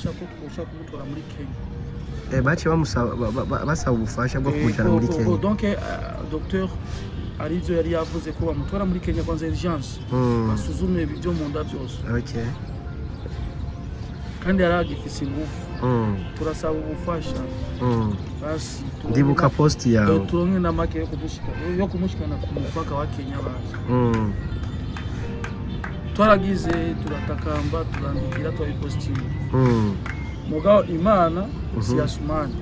kumutora muri Kenya. Bace basaba ubufasha bwo kumujana muri Kenya. Donc docteur arivyo yari yavuze ko bamutora muri Kenya kwanza urgence. Basuzume ibyo mu nda byose. Okay. Kandi yaragifise ingufu. Turasaba ubufasha. Basi ndibuka post yawe. Turonke na make yo kumushikana ku mupaka wa Kenya bazi. Twaragize turatakamba turandikira twayipostinga. Mugabo Imana si yasumani.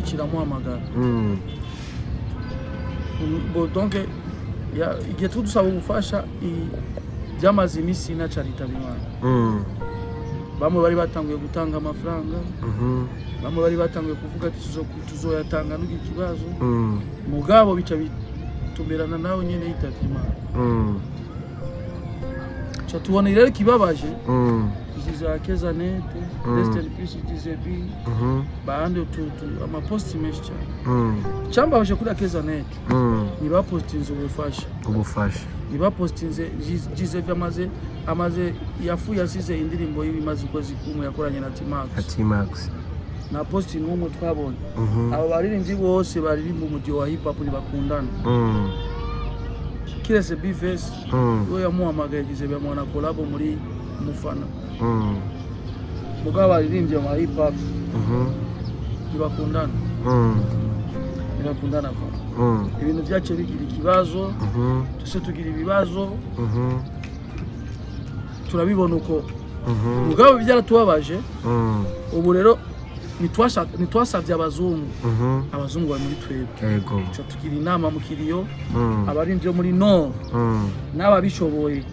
Kiramuhamagara. Donc igihe tudusaba ubufasha byamaze imisi na charita bimana. Bamwe bari batanguye gutanga amafaranga. Bamwe bari batanguye kuvuga ati tuzoyatanga n'iki kibazo. Mugabo bica bitumerana nawe nyene yitakima. Tubona rero kibabaje iziza keza nete rest in peace DZB bande ama post mesha chamba baje kuri keza nete niba postinze ubufasha niba postinze DZB amaze yafu yasize indirimbo y'ibimaze ukwezi kumwe yakoranye na T-Max na post n'umwe twabonye abo baririmbyi bose baririmba umujyo wa hip hop ni bakundana Kirese Bifes yo yamuhamagaye gize bamwana collab muri mufana mugabo baririmbye mu hip hop bakundana ko ibintu byace bigira ikibazo tuse tugira ibibazo turabibona uko mugabo byaratubabaje ubu rero nitwasavye abazungu bari muri twebwe cyo tugira inama mu kiriyo abarindyo muri no n'ababishoboye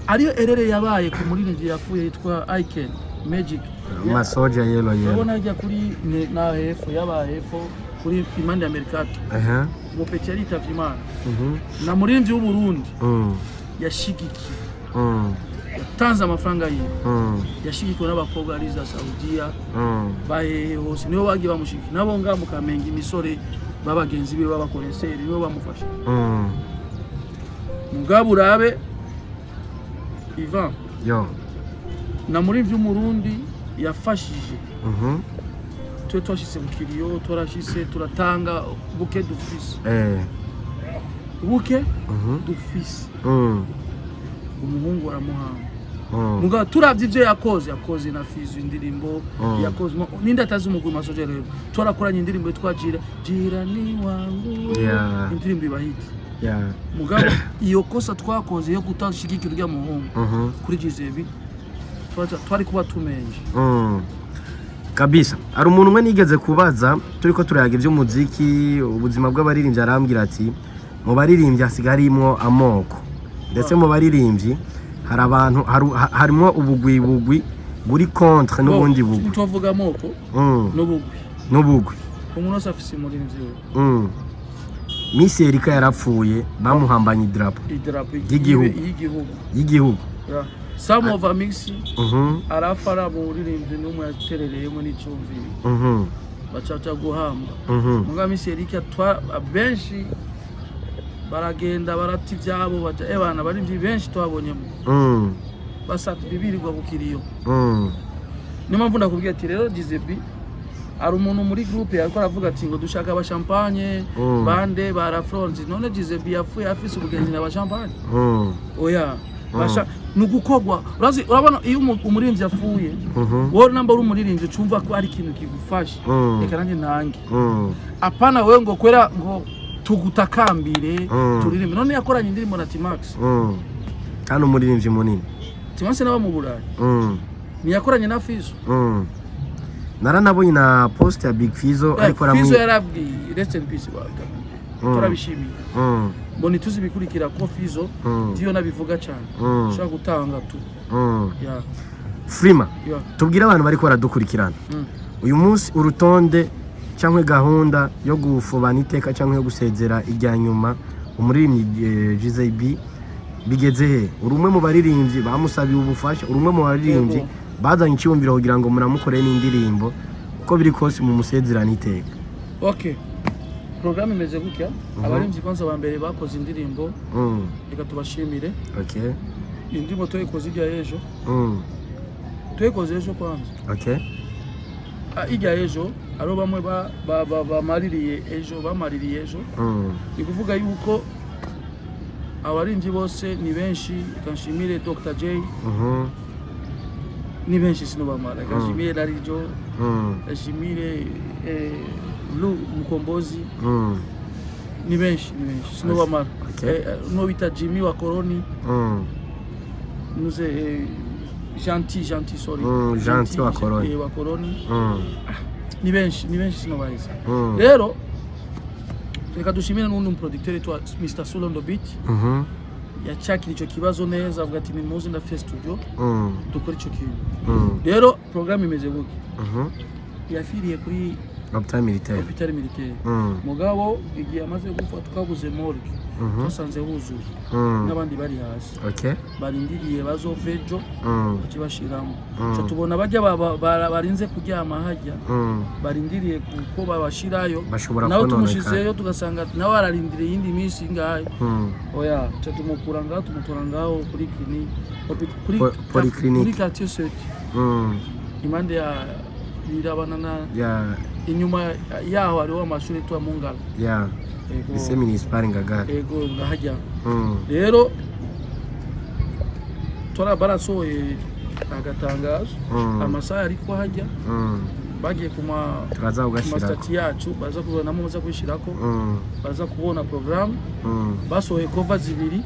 ariyo erere yabaye ku muririmbyi yafuye yitwa Icon Magic Masoja yelo ubona ajya kuri na hefo yabaye hefo kuri Imande America mu peteri tafimana na muririmbyi w'u Burundi yashigiki yatanze amafaranga yiwe yashigikwe n'abakobwa ari za Saudiya bahe hose niyo bagiye bamushiki nabo ngamu Kamenge imisore babagenzi be babakoreseri niyo bamufasha mugabo urabe Ivan na muri vy'umurundi yafashije twe twashise mu kiriyo turashise turatanga buke dufise buke dufise umuhungu aramuhanga mugabo turavye ivyo yakoze na Fizo indirimbo yakoze ninde atazi umugwi Masoja rero twarakoranye indirimbo twajira ni wangu indirimbo ibahiti mugabo iyo kosa twakoze yo gutashigikira urya muhungu kuri Gizebi twari kuba tumenje kabisa. Ari umuntu umwe nigeze kubaza turiko turayaga ivyo muziki ubuzima bw'abaririmbyi arambwira ati mu baririmbyi hasigarimwo amoko ndetse mu baririmbyi hari abantu harimo ubugwi buri contre n'ubundi bugwi tuvuga amoko n'ubugwi umuntu wese afise umuririmbyi we Miss Erika yarapfuye bamuhambanye idarapo y'igihugu some of a mix arafara mu ririmbyi n'umwe yaterereyemo n'icyumviri bacaca guhamba muga Miss Erika benshi baragenda barati byabo baje ebana barivyi benshi twabonyemo basatu bibirirwa bukiriyo nima mvunda kubwira ati rero DZB ari umuntu muri groupe yariko aravuga ati ngo dushaka aba champagne bande bara France none DZB yafuye afise ubugenzi na ba champagne oya basha nugukogwa urabona iyo umuririmbyi yafuye wowe namba uri umuririmbyi cumva ko ari ikintu kigufasha reka nanjye ntange apana wewe ngo kwera ngo tugutakambire turirimbe none yakoranye indirimbo na T-Max kandi umuririmbyi munini T-Max naba mu Burayi ni yakoranye na Fizo naranabonye na post ya Big Fizo ariko Fizo yarabwi rest in peace turabishimiye mboni tuzi bikurikira ko Fizo diyo nabivuga cyane shaka gutanga tu Frima tubwira abantu bari ko baradukurikirana uyu munsi urutonde cyangwa gahunda yo gufubana iteka cyangwa yo gusezera ijya nyuma umuririmbyi DZB bigeze he urumwe mu baririmbyi bamusabiye ubufasha urumwe mu baririmbyi bazanye icyumviro kugira ngo muramukore n'indirimbo uko biri kose mu musezerana iteka program imeze gutya abaririmbyi kwanza ba mbere bakoze indirimbo reka tubashimire indirimbo toyikoze ijya ejo twekoze ejo kwanza. Okay. Ijya ejo aro bamwe bamaririye ejo. Ni kuvuga yuko abarinzi bose ni benshi. Kanshimire Dr. J. Ni benshi sinobamara. Kanshimire Larijo. Kanshimire Lu Mukombozi. Ni benshi sinobamara. No bita Jimmy wa Koroni. Nuze gentil sorry. Gentil wa Koroni. Wa Koroni. Ni benshi sinobaheza. Rero reka dushimire n'undi producteur yitwa Mr. Sulondo Beat. Yachakira ico kibazo neza avuga ati nimuze ndafite studio. Dukora ico kintu. Rero programme imeze gute? Yafiriye kuri Hôpital militaire. Mugabo igihe amaze gupfa tukabuze morgue. Twasanze huzuye. N'abandi bari hasi. Okay. Barindiriye bazovejo. Bakibashiramo. Cyo tubona bajya barinze kuryama hajya. Barindiriye kuko babashirayo. Nawe tumushizeyo tugasanga nawe ararindiriye yindi minsi ngahe. Oya, cyo tumukura ngaho tumutora ngaho kuri clinique. Kuri quartier 7. Imande ya birabana na inyuma yaho hariho amashuri twa Mungala. Ise municipal Ngagara. Ego ngahajya. Rero tora barasoye agatangazo amasaha ariko hajya. Bagiye kuma turaza ugashira stati yacu baza kubona muza kwishirako. Baza kubona program. Basoye cover zibiri.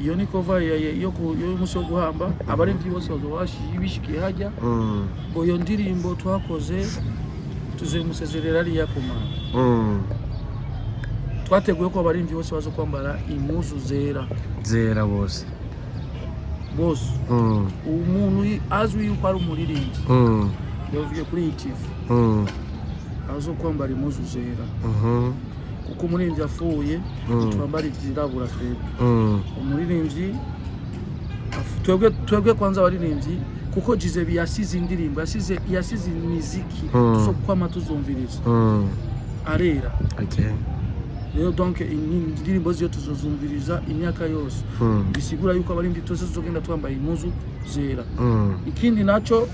Iyo ni cover yo muso guhamba abarinzi bose bazobashibikiye hajya. Ngo yo ndirimbo twakoze tuzemusezerera ari yakoma. Twateguye ko abarinzi bose bazo kwambara impuzu zera bose. Umuntu azwi yuko ari umuririnzi. Yavuye kuri TV. Azo kwambara impuzu zera. Kuko umuririnzi afuye twambara izirabura twebwe. Umuririnzi twebwe kwanza abarinzi kuko Jizebi yasize indirimbo yasize imiziki so kwama tuzumviriza. Arera. Okay. Rero donc indirimbo ziyo tuzozumviriza imyaka yose. Bisigura yuko abarinzi twese tuzogenda twambaye impuzu zera. Ikindi naco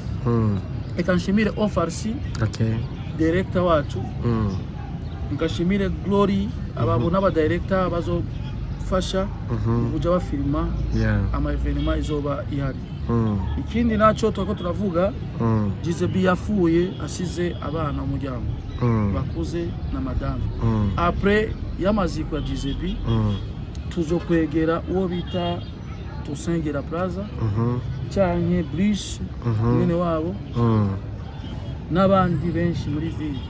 ekanshimire Ofarsi. Okay. Director wacu. Nkashimire Glory ababona aba director bazofasha kuja bafilma ama evenement izoba ihari. Ikindi naco twako turavuga Jizebi yafuye asize abana umuryango bakuze na madame. Après yamaziko ya Jizebi tuzokwegera uwo bita Tusengera Plaza canke Bliss mwene wabo n'abandi benshi muri ville.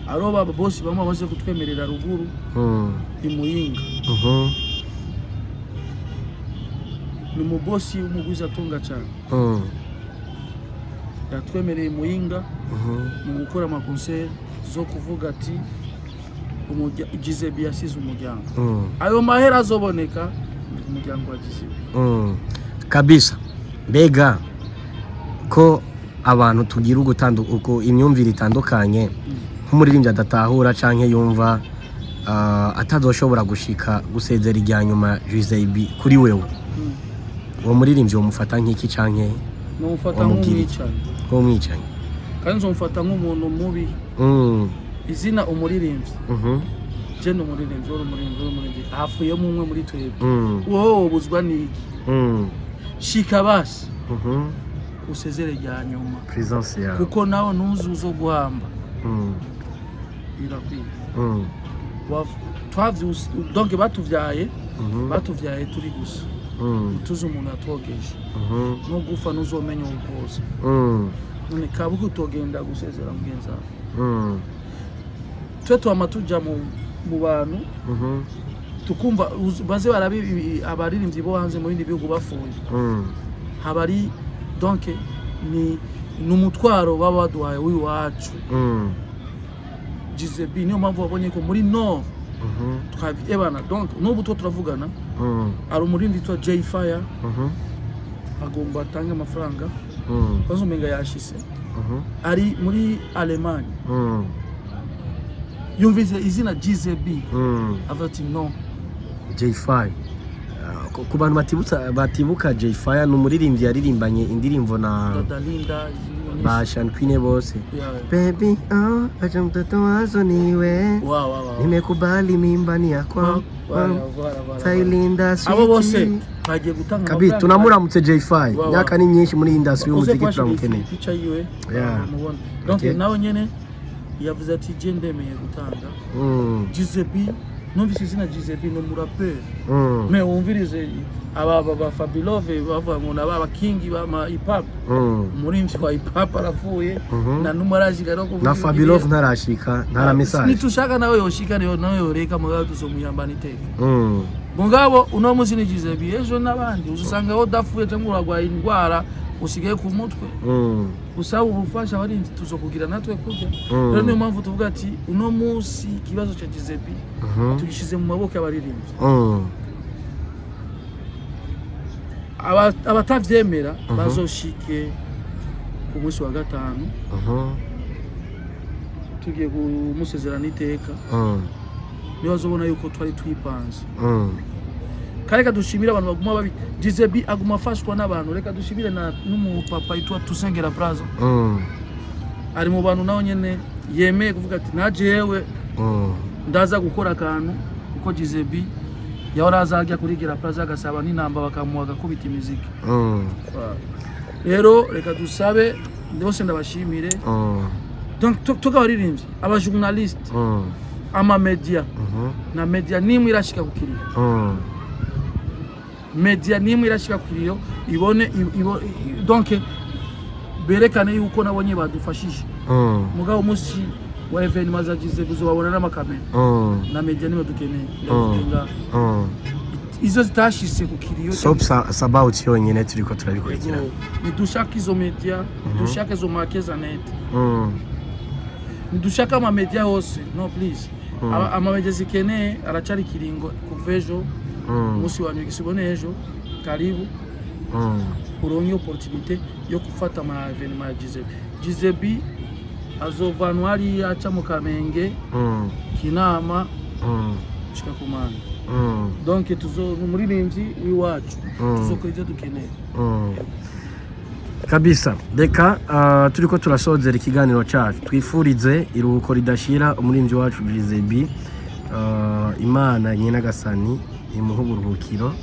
Aro baba bosi bamwe bamaze kutwemerera ruguru imuyinga. Ni mubosi umugwiza tunga cyane. Yatwemereye imuyinga mu gukora ama concert zo kuvuga ati Jizebi yasize umuryango. Ayo mahera azoboneka umuryango wa Jizebi. Kabisa. Mbega ko abantu tugira uko imyumvire itandukanye nk'umuririmbyi adatahura canke yumva atazoshobora gushika gusezera ijya nyuma Jizebi kuri wewe. Uwo muririmbyi wo mufata nk'iki canke no mufata nk'umwicanyi kandi nzomufata nk'umuntu mubi. Izina umuririmbyi je no umuririmbyi hafuye umwe muri twebwe. Wowe buzwa niki? Shika basi usezere ijya nyuma presence yawe kuko nawe ntuzuzo guhamba. Irakwiye. Donc batuvyaye turi gusa. Tuzi umuntu atogeje. No gufa nuzomenya ubukoze. None kabuke utogenda gusezera mugenza. Twe twamatuja mu bantu. Tukumva baze barabi abaririmbyi bo hanze mu bindi bihugu bafuye. Habari donc ni numutwaro baba baduhaye wiwacu. Jizebi niyo mpamvu wabonye ko muri Nord twabibana. Donc n'ubu to turavugana ari umurindi twa J Fire agomba atanga amafaranga bazomenga yashise. Ari muri Allemagne yumvise izina Jizebi avati no J5 ku bantu batibuka Jay Fire ni umuririmbyi yaririmbanye indirimbo na Dadalinda ba Sean Queen bose. Baby acha mtoto wazo niwe nimekubali mimba ni yako Tailinda abo bose bagiye gutanga kabisa. Tunamuramutse Jay Fire myaka ni nyinshi muri industry y'umuziki turamukeneye. Donc nawe nyene yavuze ati je ndemeye gutanga Gizebi numvise izina Gizebi no muraper mais umvirize aba Fabilove bava ngo naba King ba hip hop umurimvyi wa hip hop aravuye na numarajiga no kuvuga na Fabilove ntarashika ntara message nitushaka nawe yoshika nawe yoreka mugabo tuzomuyambana iteka mugabo uno musi ni Gizebi ejo nabandi uzusanga ho dafuye cyangwa uragwaye indwara usigaye ku mutwe usaba ubufasha abarinzi tuzokugira natwe kurya rero niyo mpamvu tuvuga ati uno musi kibazo cya Gizebi tugishize mu maboko y'abaririmbyi abatavyemera bazoshike ku munsi wa gatanu tugiye kumusezerana iteka niyo bazobona yuko twari twipanze Reka dushimira abantu baguma babi Gizebi aguma afashwa n'abantu. Reka dushimire na n'umupapa yitwa Tusengera Braza ari mu bantu nawe nyene yemeye kuvuga ati naje yewe ndaza gukora akantu kuko Gizebi yahora azajya kurigira Braza agasaba n'inamba bakamuha gakubita imiziki. Rero reka dusabe ndose ndabashimire donc tukabaririmbye aba journaliste ama media na media nimwe irashika kukiriya media nimwe irashika kukiriyo ibone donc berekane yuko nabonye badufashije mugabo musi wa evenement zagize kuzobabona n'amakamera na media nimwe dukeneye ndavuga izo zitashise kukiriyo so about yonyene turiko turabikurikira nidushaka izo media dushaka izo makeza net nidushaka ama media hose no please ama media zikeneye aracari kiringo kuvejo musi wanyu gisibone ejo karibu uronye opportunité yo kufata ama evenement ya Gizebi azovanwa ari aca mu Kamenge Kinama shika kumana donc tuzo umuririmbyi wiwacu tuzokorije dukeneye kabisa. Reka turiko turasozera ikiganiro cyacu twifurize iruhuko ridashira umuririmbyi wacu Gizebi Imana Nyenagasani imuha uburuhukiro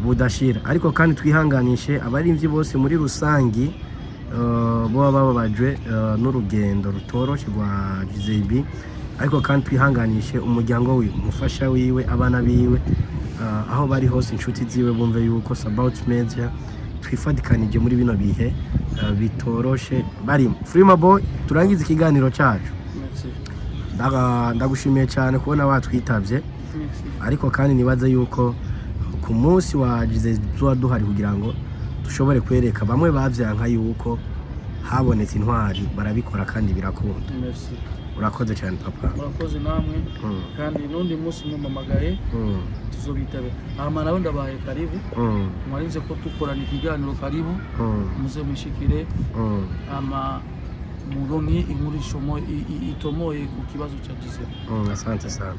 budashira, ariko kandi twihanganishe abaririmbyi bose muri rusangi bo bababajwe n'urugendo rutoroshe rwa Gizebi, ariko kandi twihanganishe umuryango we, umufasha wiwe, abana biwe aho bari hose, inshuti ziwe bumve yuko Sabaut Media twifadikanije muri bino bihe bitoroshe barimo. Freema Boy, turangiza ikiganiro cyacu. Ndagushimiye cyane kubona watwitavye, ariko kandi nibaza yuko ku munsi wa Gizebi duhari kugira ngo dushobore kwereka bamwe bavyanka yuko habonetse intwari barabikora kandi birakunda. Urakoze cyane papa. Urakoze namwe kandi nundi munsi mumamagaye tuzobitabe. Ama nawe ndabaye karibu. Mwarinze ko tukorana ikiganiro karibu. Muze mushikire ama muronki inkuru itomoye ku kibazo cya Gizebi. Asante sana.